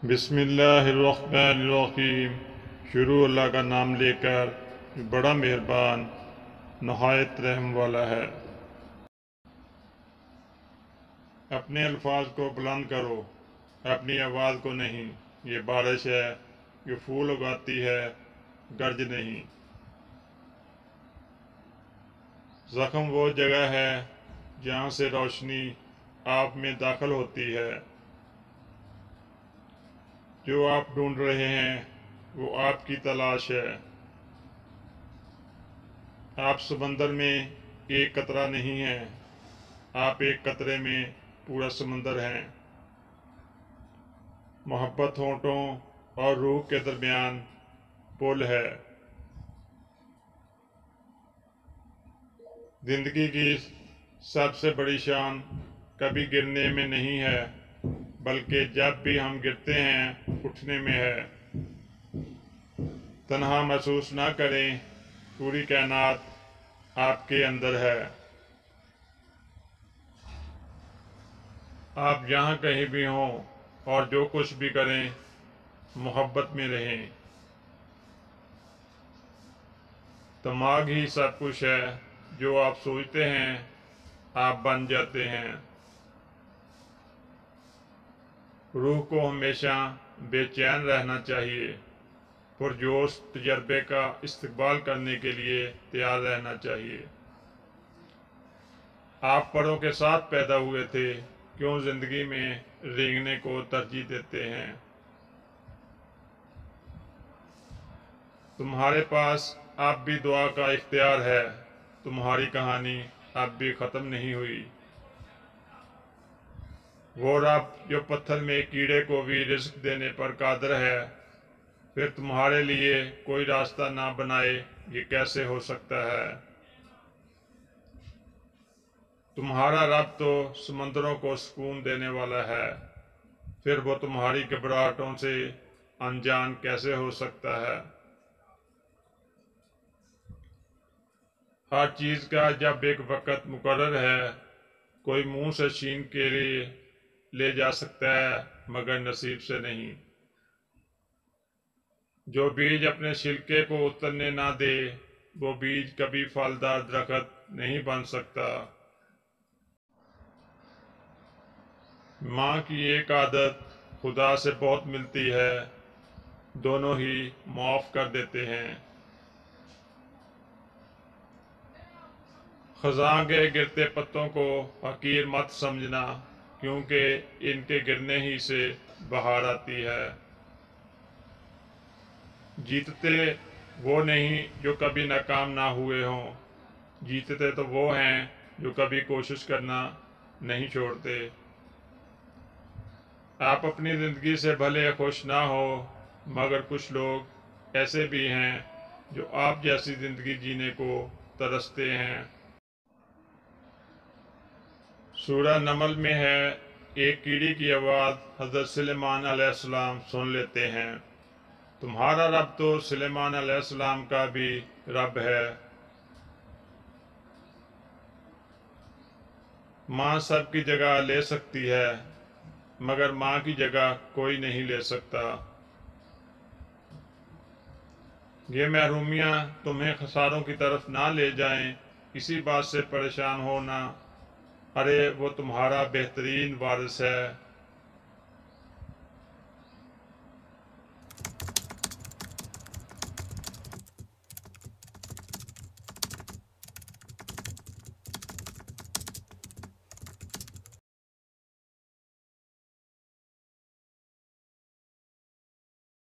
بسم اللہ الرحمن الرحیم۔ شروع اللہ کا نام لے کر جو بڑا مہربان نہایت رحم والا ہے۔ اپنے الفاظ کو بلند کرو، اپنی آواز کو نہیں۔ یہ بارش ہے جو پھول اگاتی ہے، گرج نہیں۔ زخم وہ جگہ ہے جہاں سے روشنی آپ میں داخل ہوتی ہے۔ جو آپ ڈھونڈ رہے ہیں وہ آپ کی تلاش ہے۔ آپ سمندر میں ایک قطرہ نہیں ہیں، آپ ایک قطرے میں پورا سمندر ہیں۔ محبت ہونٹوں اور روح کے درمیان پل ہے۔ زندگی کی سب سے بڑی شان کبھی گرنے میں نہیں ہے، بلکہ جب بھی ہم گرتے ہیں اٹھنے میں ہے۔ تنہا محسوس نہ کریں، پوری کائنات آپ کے اندر ہے۔ آپ جہاں کہیں بھی ہوں اور جو کچھ بھی کریں، محبت میں رہیں۔ دماغ ہی سب کچھ ہے، جو آپ سوچتے ہیں آپ بن جاتے ہیں۔ روح کو ہمیشہ بے چین رہنا چاہیے، پرجوش تجربے کا استقبال کرنے کے لیے تیار رہنا چاہیے۔ آپ پروں کے ساتھ پیدا ہوئے تھے، کیوں زندگی میں رینگنے کو ترجیح دیتے ہیں؟ تمہارے پاس اب بھی دعا کا اختیار ہے، تمہاری کہانی اب بھی ختم نہیں ہوئی۔ وہ رب جو پتھر میں کیڑے کو بھی رزق دینے پر قادر ہے، پھر تمہارے لیے کوئی راستہ نہ بنائے، یہ کیسے ہو سکتا ہے؟ تمہارا رب تو سمندروں کو سکون دینے والا ہے، پھر وہ تمہاری گھبراہٹوں سے انجان کیسے ہو سکتا ہے؟ ہر چیز کا جب ایک وقت مقرر ہے، کوئی منہ سے چھین کے لیے لے جا سکتا ہے مگر نصیب سے نہیں۔ جو بیج اپنے چھلکے کو اترنے نہ دے، وہ بیج کبھی پھلدار درخت نہیں بن سکتا۔ ماں کی ایک عادت خدا سے بہت ملتی ہے، دونوں ہی معاف کر دیتے ہیں۔ خزاں کے گرتے پتوں کو حقیر مت سمجھنا، کیونکہ ان کے گرنے ہی سے بہار آتی ہے۔ جیتتے وہ نہیں جو کبھی ناکام نہ ہوئے ہوں، جیتتے تو وہ ہیں جو کبھی کوشش کرنا نہیں چھوڑتے۔ آپ اپنی زندگی سے بھلے خوش نہ ہو، مگر کچھ لوگ ایسے بھی ہیں جو آپ جیسی زندگی جینے کو ترستے ہیں۔ سورہ نمل میں ہے، ایک کیڑی کی آواز حضرت سلیمان علیہ السلام سن لیتے ہیں۔ تمہارا رب تو سلیمان علیہ السلام کا بھی رب ہے۔ ماں سب کی جگہ لے سکتی ہے، مگر ماں کی جگہ کوئی نہیں لے سکتا۔ یہ محرومیاں تمہیں خساروں کی طرف نہ لے جائیں، اسی بات سے پریشان ہونا، ارے وہ تمہارا بہترین وارث ہے۔